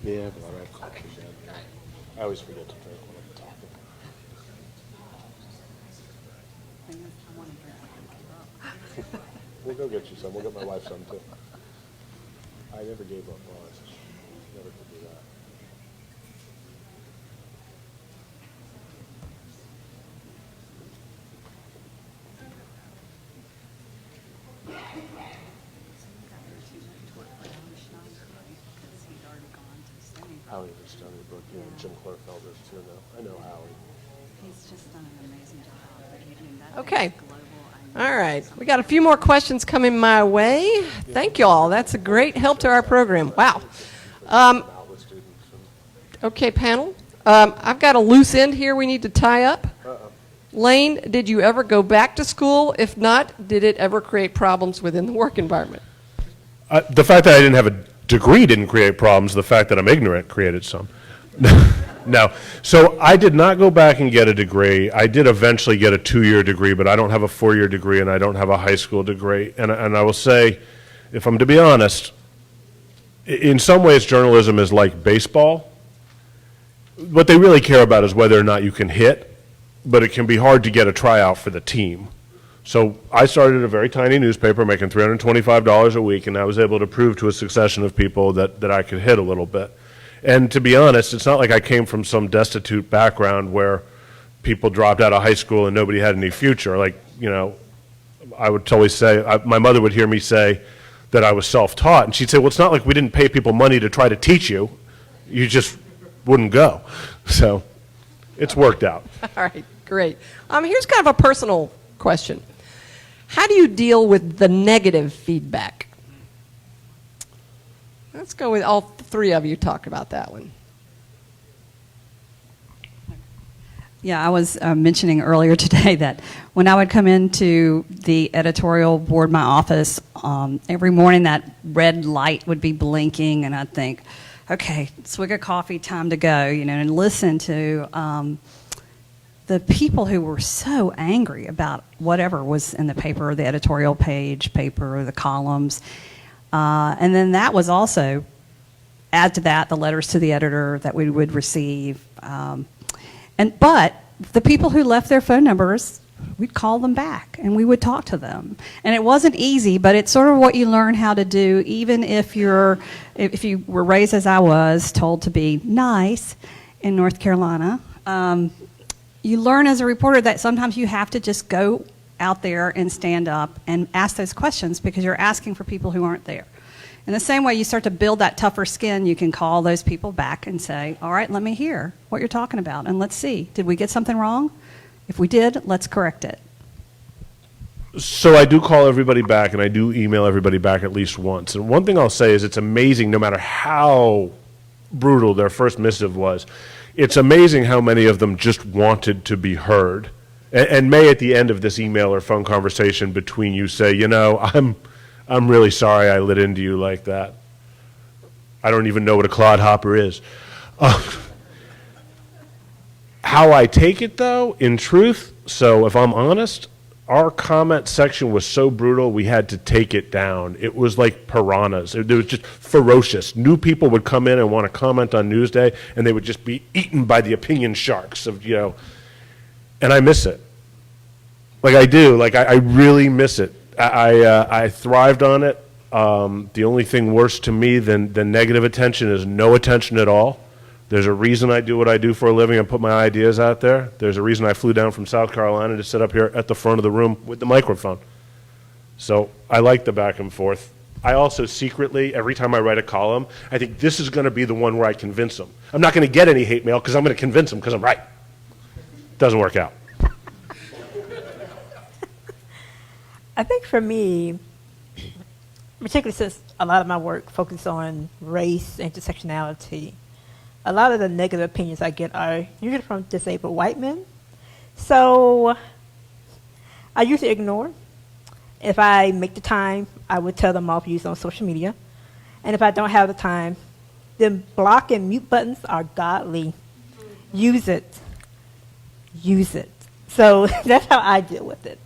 Yeah, but I have coffee down here. I always forget to drink when I'm talking. We'll go get you some. We'll get my wife some too. I never gave up bars. Never could do that. Howie was Stony Brook, yeah. Jim Clerfelder's too now. I know Howie. He's just done an amazing job. Okay. All right. We got a few more questions coming my way. Thank you all. That's a great help to our program. Wow. Outlet students and Okay, panel. I've got a loose end here we need to tie up. Lane, did you ever go back to school? If not, did it ever create problems within the work environment? the fact that I didn't have a degree didn't create problems. The fact that I'm ignorant created some. No. So I did not go back and get a degree. I did eventually get a 2-year degree, but I don't have a 4-year degree and I don't have a high school degree. And I will say, if I'm to be honest, in some ways journalism is like baseball. What they really care about is whether or not you can hit, but it can be hard to get a tryout for the team. So I started a very tiny newspaper making $325 a week, and I was able to prove to a succession of people that I could hit a little bit. And to be honest, it's not like I came from some destitute background where people dropped out of high school and nobody had any future. Like, you know, I would always say, my mother would hear me say that I was self-taught, and she'd say, well, it's not like we didn't pay people money to try to teach you. You just wouldn't go. So it's worked out. All right, great. Here's kind of a personal question. How do you deal with the negative feedback? Let's go with all three of you talk about that one. Yeah, I was mentioning earlier today that when I would come into the editorial board, my office, every morning that red light would be blinking, and I'd think, okay, swig of coffee, time to go, you know, and listen to the people who were so angry about whatever was in the paper, or the editorial page, paper, or the columns. And then that was also, add to that, the letters to the editor that we would receive. But the people who left their phone numbers, we'd call them back and we would talk to them. And it wasn't easy, but it's sort of what you learn how to do, even if you were raised as I was, told to be nice in North Carolina. You learn as a reporter that sometimes you have to just go out there and stand up and ask those questions because you're asking for people who aren't there. In the same way you start to build that tougher skin, you can call those people back and say, all right, let me hear what you're talking about, and let's see, did we get something wrong? If we did, let's correct it. So I do call everybody back, and I do email everybody back at least once. And one thing I'll say is it's amazing, no matter how brutal their first missive was, it's amazing how many of them just wanted to be heard. And may at the end of this email or phone conversation between you say, you know, I'm really sorry I lit into you like that. I don't even know what a clodhopper is. How I take it, though, in truth, so if I'm honest, our comment section was so brutal we had to take it down. It was like piranhas. It was just ferocious. New people would come in and want to comment on Newsday, and they would just be eaten by the opinion sharks of, you know, and I miss it. Like I do. Like I really miss it. I thrived on it. The only thing worse to me than negative attention is no attention at all. There's a reason I do what I do for a living and put my ideas out there. There's a reason I flew down from South Carolina to sit up here at the front of the room with the microphone. So I like the back and forth. I also secretly, every time I write a column, I think this is going to be the one where I convince them. I'm not going to get any hate mail because I'm going to convince them because I'm right. Doesn't work out. I think for me, particularly since a lot of my work focuses on race, intersectionality, a lot of the negative opinions I get are usually from disabled white men. So I usually ignore. If I make the time, I would tell them off, use on social media. And if I don't have the time, then block and mute buttons are godly. Use it. Use it. So that's how I deal with it.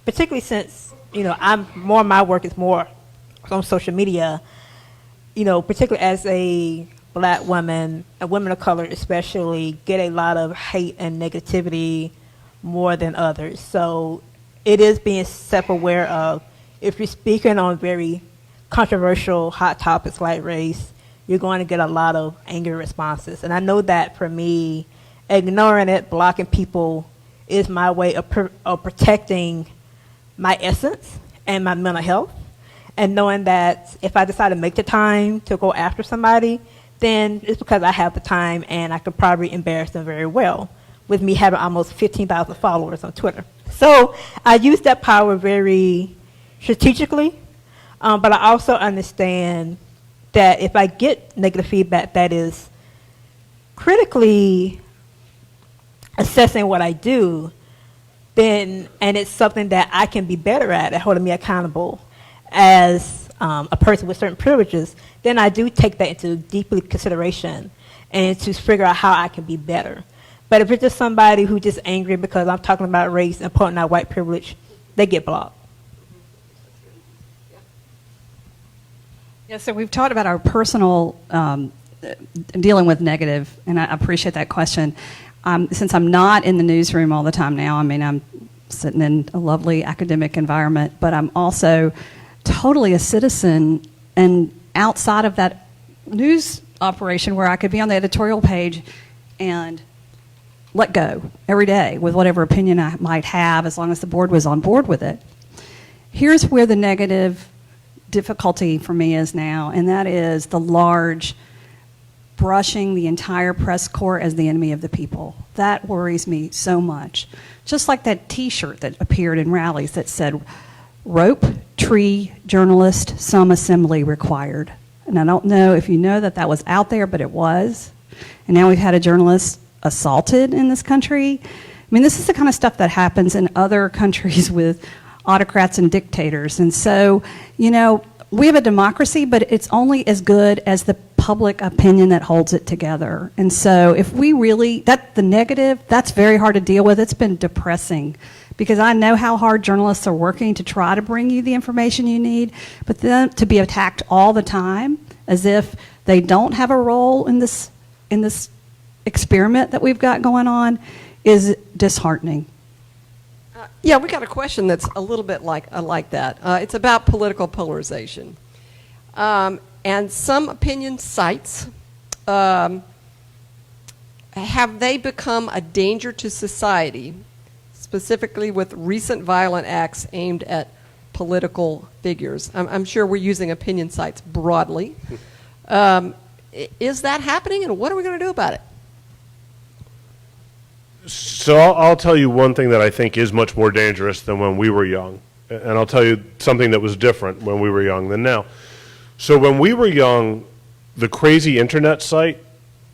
Particularly since, my work is more on social media, particularly as a black woman, a woman of color especially, get a lot of hate and negativity more than others. So it is being self-aware of, if you're speaking on very controversial, hot topics like race, you're going to get a lot of angry responses. And I know that for me, ignoring it, blocking people is my way of protecting my essence and my mental health. And knowing that if I decide to make the time to go after somebody, then it's because I have the time and I could probably embarrass them very well, with me having almost 15,000 followers on Twitter. So I use that power very strategically, but I also understand that if I get negative feedback that is critically assessing what I do, then, and it's something that I can be better at holding me accountable as a person with certain privileges, then I do take that into deeply consideration and to figure out how I can be better. But if it's just somebody who's just angry because I'm talking about race and pointing out white privilege, they get blocked. Yeah, so we've talked about our personal dealing with negative, and I appreciate that question. Since I'm not in the newsroom all the time now, I'm sitting in a lovely academic environment, but I'm also totally a citizen, and outside of that news operation where I could be on the editorial page and let go every day with whatever opinion I might have, as long as the board was on board with it. Here's where the negative difficulty for me is now, and that is the large brushing the entire press corps as the enemy of the people. That worries me so much. Just like that T-shirt that appeared in rallies that said, rope, tree, journalist, some assembly required. And I don't know if you know that was out there, but it was. And now we've had a journalist assaulted in this country. This is the kind of stuff that happens in other countries with autocrats and dictators. And so, we have a democracy, but it's only as good as the public opinion that holds it together. And so if we really, the negative, that's very hard to deal with. It's been depressing because I know how hard journalists are working to try to bring you the information you need, but then to be attacked all the time as if they don't have a role in this experiment that we've got going on is disheartening. Yeah, we got a question that's a little bit like that. It's about political polarization. And some opinion sites, have they become a danger to society, specifically with recent violent acts aimed at political figures? I'm sure we're using opinion sites broadly. Is that happening, and what are we going to do about it? So I'll tell you one thing that I think is much more dangerous than when we were young. And I'll tell you something that was different when we were young than now. So when we were young, the crazy internet site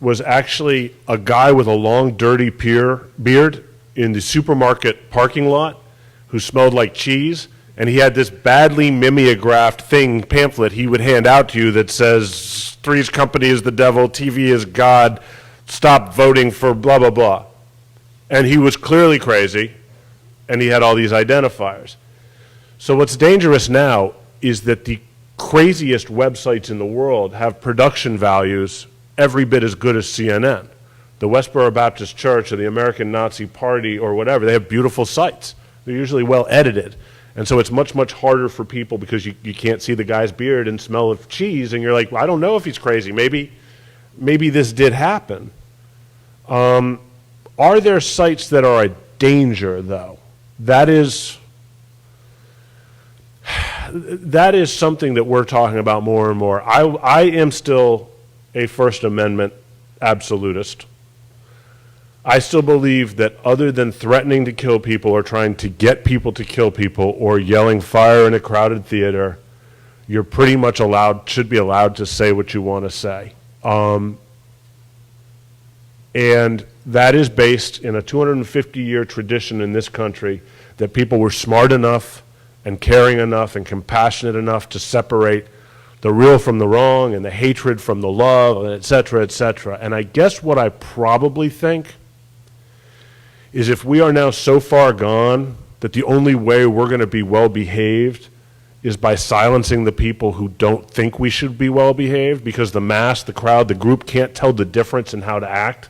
was actually a guy with a long, dirty beard in the supermarket parking lot who smelled like cheese. And he had this badly mimeographed pamphlet he would hand out to you that says, Three's Company is the devil, TV is God, stop voting for blah, blah, blah. And he was clearly crazy, and he had all these identifiers. So what's dangerous now is that the craziest websites in the world have production values every bit as good as CNN. The Westboro Baptist Church or the American Nazi Party or whatever, they have beautiful sites. They're usually well edited. And so it's much, much harder for people because you can't see the guy's beard and smell of cheese, and you're like, well, I don't know if he's crazy. Maybe this did happen. Are there sites that are a danger, though? That is something that we're talking about more and more. I am still a First Amendment absolutist. I still believe that other than threatening to kill people or trying to get people to kill people or yelling fire in a crowded theater, you're pretty much should be allowed to say what you want to say. And that is based in a 250-year tradition in this country that people were smart enough and caring enough and compassionate enough to separate the real from the wrong and the hatred from the love, et cetera, et cetera. And I guess what I probably think is if we are now so far gone that the only way we're going to be well-behaved is by silencing the people who don't think we should be well-behaved, because the mass, the crowd, the group can't tell the difference in how to act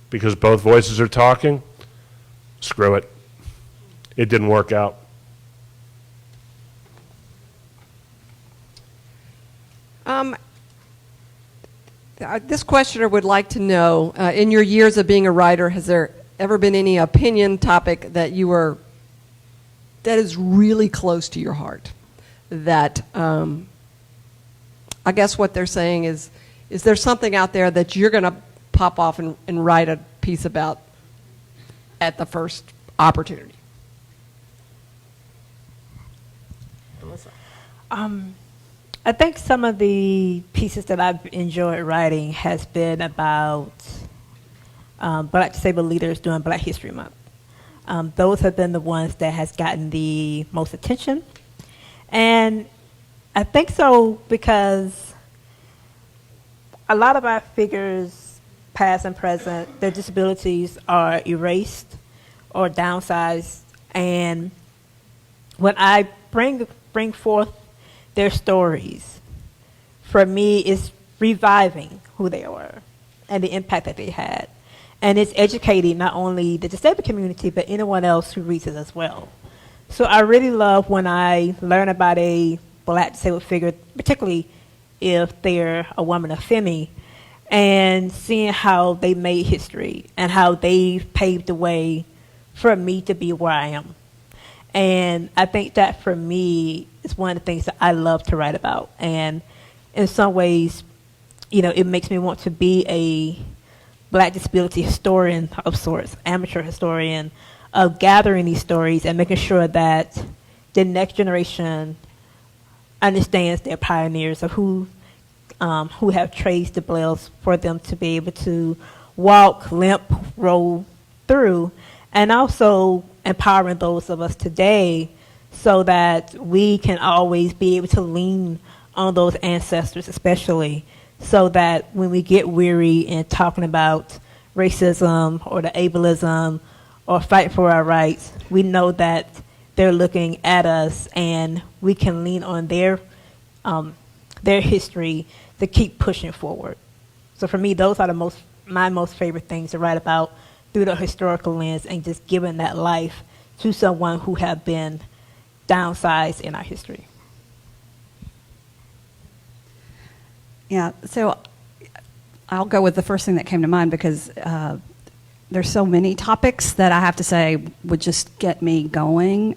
because both voices are talking, screw it. It didn't work out. This questioner would like to know, in your years of being a writer, has there ever been any opinion topic that is really close to your heart? That, I guess what they're saying is there something out there that you're going to pop off and write a piece about at the first opportunity? I think some of the pieces that I've enjoyed writing has been about Black disabled leaders during Black History Month. Those have been the ones that has gotten the most attention. And I think so because a lot of our figures, past and present, their disabilities are erased or downsized. And when I bring forth their stories, for me, it's reviving who they were and the impact that they had. And it's educating not only the disabled community, but anyone else who reads it as well. So I really love when I learn about a Black disabled figure, particularly if they're a woman of Femi, and seeing how they made history and how they paved the way for me to be where I am. And I think that for me is one of the things that I love to write about. And in some ways, it makes me want to be a Black disability historian of sorts, amateur historian, of gathering these stories and making sure that the next generation understands their pioneers of who have traced the trails for them to be able to walk, limp, roll through, and also empowering those of us today so that we can always be able to lean on those ancestors, especially so that when we get weary in talking about racism or the ableism or fight for our rights, we know that they're looking at us and we can lean on their history to keep pushing forward. So for me, those are my most favorite things to write about through the historical lens and just giving that life to someone who have been downsized in our history. Yeah, so I'll go with the first thing that came to mind because there's so many topics that I have to say would just get me going.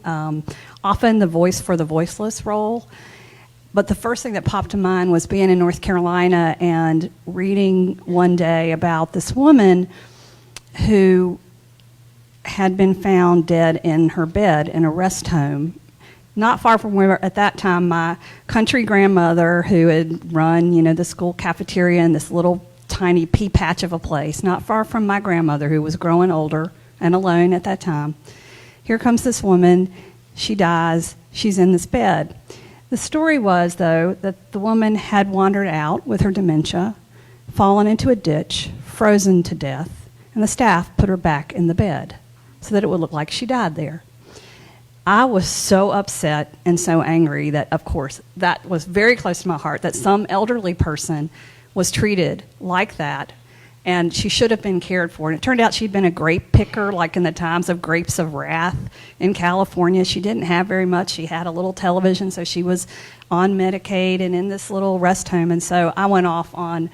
Often the voice for the voiceless role. But the first thing that popped to mind was being in North Carolina and reading one day about this woman who had been found dead in her bed in a rest home, not far from where, at that time, my country grandmother, who had run, the school cafeteria in this little tiny pea patch of a place, not far from my grandmother, who was growing older and alone at that time. Here comes this woman. She dies. She's in this bed. The story was, though, that the woman had wandered out with her dementia, fallen into a ditch, frozen to death, and the staff put her back in the bed so that it would look like she died there. I was so upset and so angry that, of course, that was very close to my heart, that some elderly person was treated like that, and she should have been cared for. And it turned out she'd been a grape picker, like in the times of Grapes of Wrath in California. She didn't have very much. She had a little television, so she was on Medicaid and in this little rest home. And so I went off on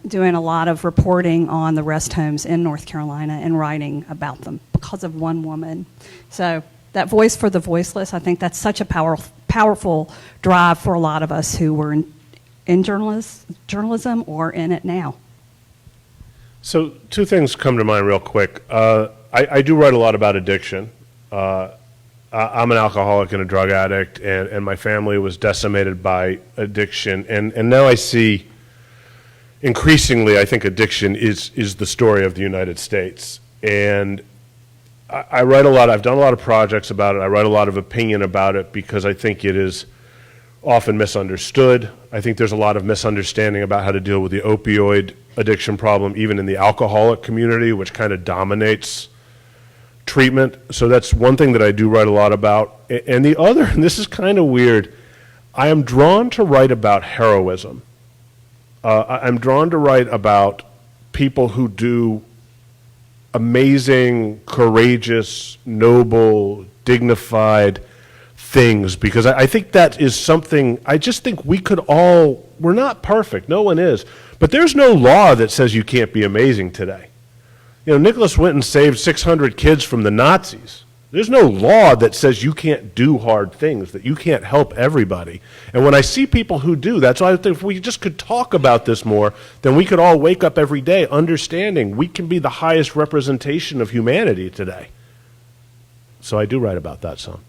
doing a lot of reporting on the rest homes in North Carolina and writing about them because of one woman. So that voice for the voiceless, I think that's such a powerful drive for a lot of us who were in journalism or in it now. So two things come to mind real quick. I do write a lot about addiction. I'm an alcoholic and a drug addict, and my family was decimated by addiction. And now I see, increasingly, I think addiction is the story of the United States. And I write a lot, I've done a lot of projects about it, I write a lot of opinion about it because I think it is often misunderstood. I think there's a lot of misunderstanding about how to deal with the opioid addiction problem, even in the alcoholic community, which kind of dominates treatment. So that's one thing that I do write a lot about. And the other, and this is kind of weird, I am drawn to write about heroism. I'm drawn to write about people who do amazing, courageous, noble, dignified things, because I think that is something, I just think we could all, we're not perfect, no one is, but there's no law that says you can't be amazing today. You know, Nicholas Winton saved 600 kids from the Nazis. There's no law that says you can't do hard things, that you can't help everybody. And when I see people who do, that's why I think if we just could talk about this more, then we could all wake up every day understanding we can be the highest representation of humanity today. So I do write about that some.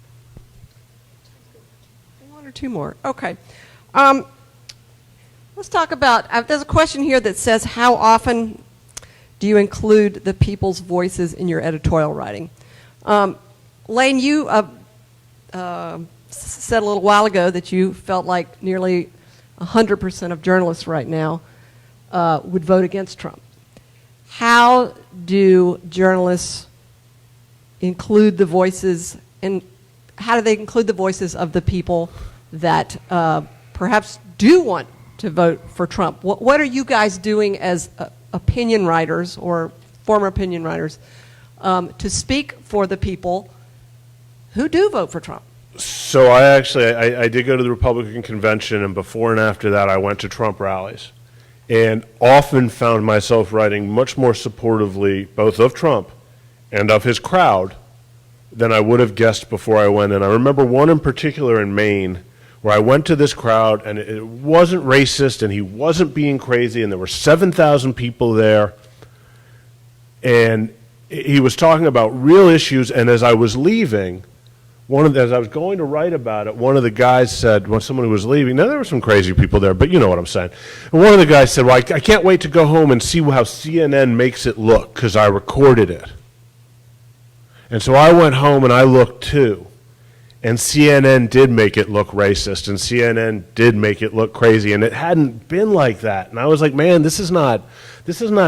One or two more. Okay. Let's talk about, there's a question here that says, how often do you include the people's voices in your editorial writing? Lane, you said a little while ago that you felt like nearly 100% of journalists right now would vote against Trump. How do journalists include the voices, and how do they include the voices of the people that perhaps do want to vote for Trump? What are you guys doing as opinion writers or former opinion writers to speak for the people who do vote for Trump? So I did go to the Republican convention, and before and after that I went to Trump rallies, and often found myself writing much more supportively both of Trump and of his crowd than I would have guessed before I went in. I remember one in particular in Maine where I went to this crowd, and it wasn't racist, and he wasn't being crazy, and there were 7,000 people there, and he was talking about real issues. And as I was leaving, as I was going to write about it, one of the guys said, when someone who was leaving, now there were some crazy people there, but you know what I'm saying. And one of the guys said, well, I can't wait to go home and see how CNN makes it look, because I recorded it. And so I went home and I looked too. And CNN did make it look racist, and CNN did make it look crazy, and it hadn't been like that. And I was like, man, this is not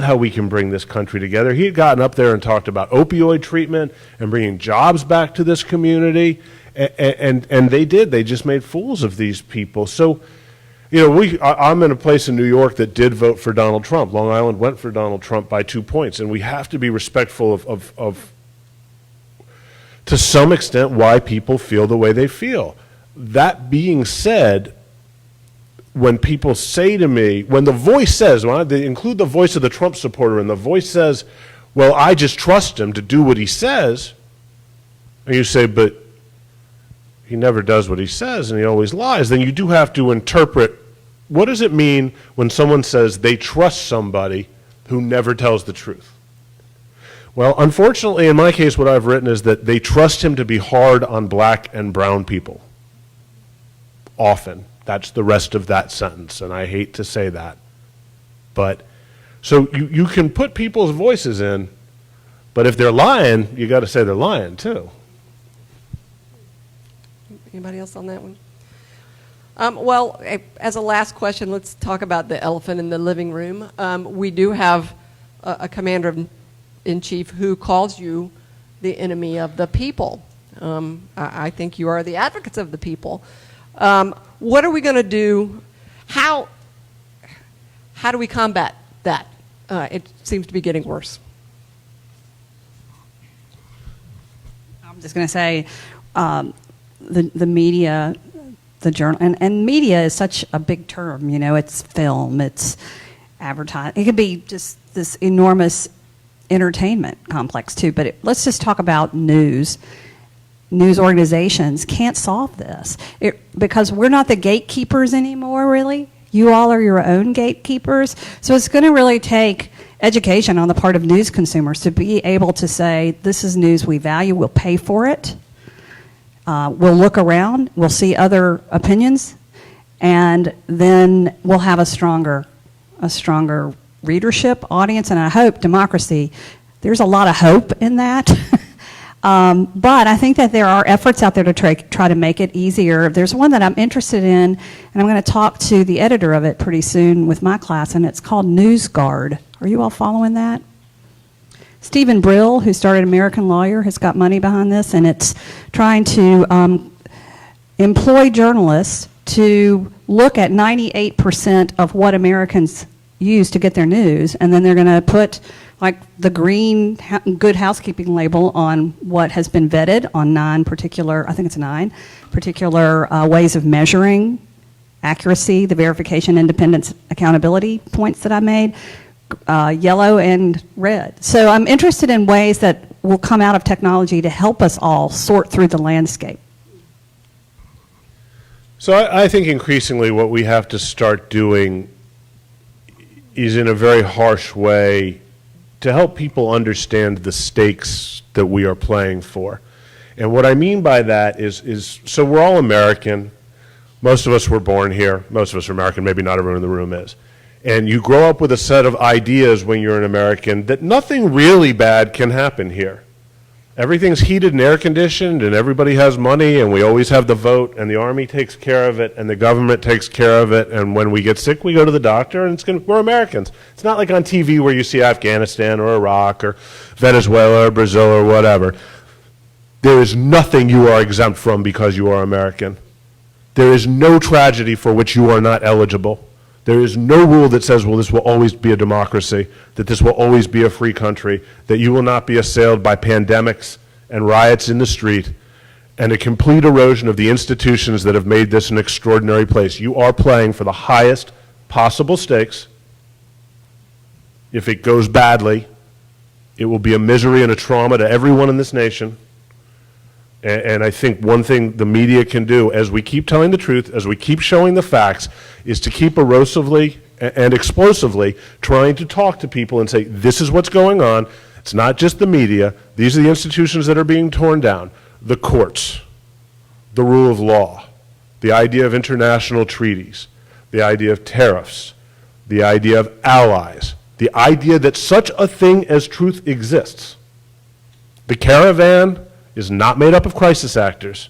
how we can bring this country together. He had gotten up there and talked about opioid treatment and bringing jobs back to this community, and they did. They just made fools of these people. So, you know, I'm in a place in New York that did vote for Donald Trump. Long Island went for Donald Trump by 2 points, and we have to be respectful of to some extent, why people feel the way they feel. That being said, when people say to me, when the voice says, when they include the voice of the Trump supporter, and the voice says, well, I just trust him to do what he says, and you say, but he never does what he says, and he always lies, then you do have to interpret, what does it mean when someone says they trust somebody who never tells the truth? Well, unfortunately, in my case, what I've written is that they trust him to be hard on black and brown people. Often. That's the rest of that sentence, and I hate to say that. But, so you can put people's voices in, but if they're lying, you got to say they're lying, too. Anybody else on that one? Well, as a last question, let's talk about the elephant in the living room. We do have a commander-in-chief who calls you the enemy of the people. I think you are the advocates of the people. What are we going to do? How do we combat that? It seems to be getting worse. I'm just going to say the media, the journal, and media is such a big term. You know, it's film, it's advertising. It could be just this enormous entertainment complex too. But let's just talk about news. News organizations can't solve this because we're not the gatekeepers anymore, really. You all are your own gatekeepers. So it's going to really take education on the part of news consumers to be able to say, this is news we value, we'll pay for it, We'll look around, we'll see other opinions, and then we'll have a stronger readership, audience, and I hope democracy. There's a lot of hope in that. But I think that there are efforts out there to try to make it easier. There's one that I'm interested in, and I'm going to talk to the editor of it pretty soon with my class, and it's called NewsGuard. Are you all following that? Stephen Brill, who started American Lawyer, has got money behind this, and it's trying to employ journalists to look at 98% of what Americans use to get their news, and then they're going to put like the green good housekeeping label on what has been vetted on 9 particular, I think it's 9, particular ways of measuring accuracy, the verification, independence, accountability points that I made, yellow and red. So I'm interested in ways that will come out of technology to help us all sort through the landscape. So I think increasingly what we have to start doing is in a very harsh way to help people understand the stakes that we are playing for. And what I mean by that is so we're all American. Most of us were born here. Most of us are American. Maybe not everyone in the room is. And you grow up with a set of ideas when you're an American that nothing really bad can happen here. Everything's heated and air conditioned, and everybody has money, and we always have the vote, and the Army takes care of it, and the government takes care of it, and when we get sick, we go to the doctor, and we're Americans. It's not like on TV where you see Afghanistan or Iraq or Venezuela or Brazil or whatever. There is nothing you are exempt from because you are American. There is no tragedy for which you are not eligible. There is no rule that says, well, this will always be a democracy, that this will always be a free country, that you will not be assailed by pandemics and riots in the street, and a complete erosion of the institutions that have made this an extraordinary place. You are playing for the highest possible stakes. If it goes badly, it will be a misery and a trauma to everyone in this nation. And I think one thing the media can do, as we keep telling the truth, as we keep showing the facts, is to keep erosively and explosively trying to talk to people and say, this is what's going on. It's not just the media. These are the institutions that are being torn down. The courts, the rule of law, the idea of international treaties, the idea of tariffs, the idea of allies, the idea that such a thing as truth exists. The caravan is not made up of crisis actors.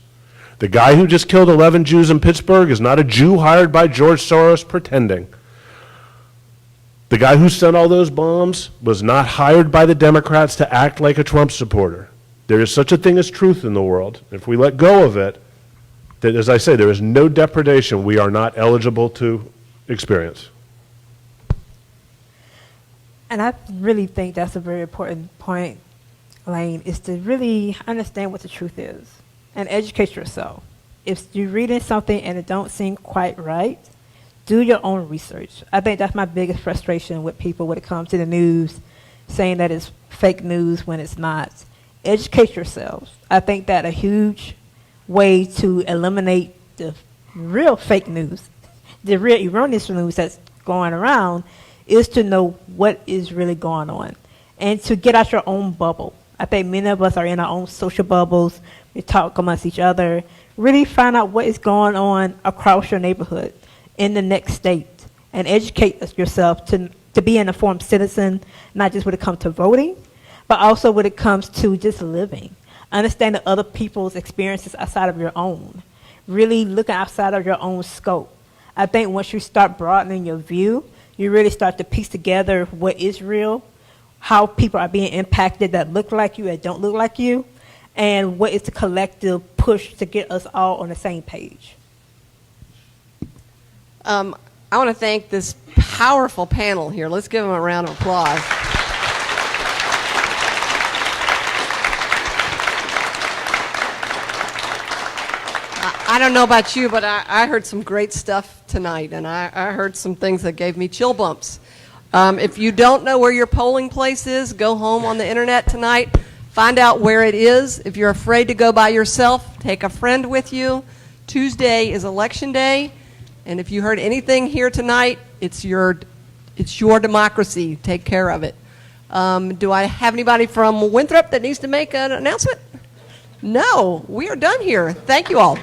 The guy who just killed 11 Jews in Pittsburgh is not a Jew hired by George Soros pretending. The guy who sent all those bombs was not hired by the Democrats to act like a Trump supporter. There is such a thing as truth in the world. If we let go of it, that, as I say, there is no depredation we are not eligible to experience. And I really think that's a very important point, Lane, is to really understand what the truth is and educate yourself. If you're reading something and it don't seem quite right, do your own research. I think that's my biggest frustration with people when it comes to the news, saying that it's fake news when it's not. Educate yourselves. I think that a huge way to eliminate the real fake news, the real erroneous news that's going around, is to know what is really going on and to get out your own bubble. I think many of us are in our own social bubbles. We talk amongst each other. Really find out what is going on across your neighborhood, in the next state, and educate yourself to be an informed citizen, not just when it comes to voting, but also when it comes to just living. Understanding other people's experiences outside of your own. Really looking outside of your own scope. I think once you start broadening your view, you really start to piece together what is real, how people are being impacted that look like you and don't look like you, and what is the collective push to get us all on the same page. I want to thank this powerful panel here. Let's give them a round of applause. I don't know about you, but I heard some great stuff tonight, and I heard some things that gave me chill bumps. If you don't know where your polling place is, go home on the internet tonight, find out where it is. If you're afraid to go by yourself, take a friend with you. Tuesday is Election Day, and if you heard anything here tonight, it's your democracy. Take care of it. Do I have anybody from Winthrop that needs to make an announcement? No, we are done here. Thank you all.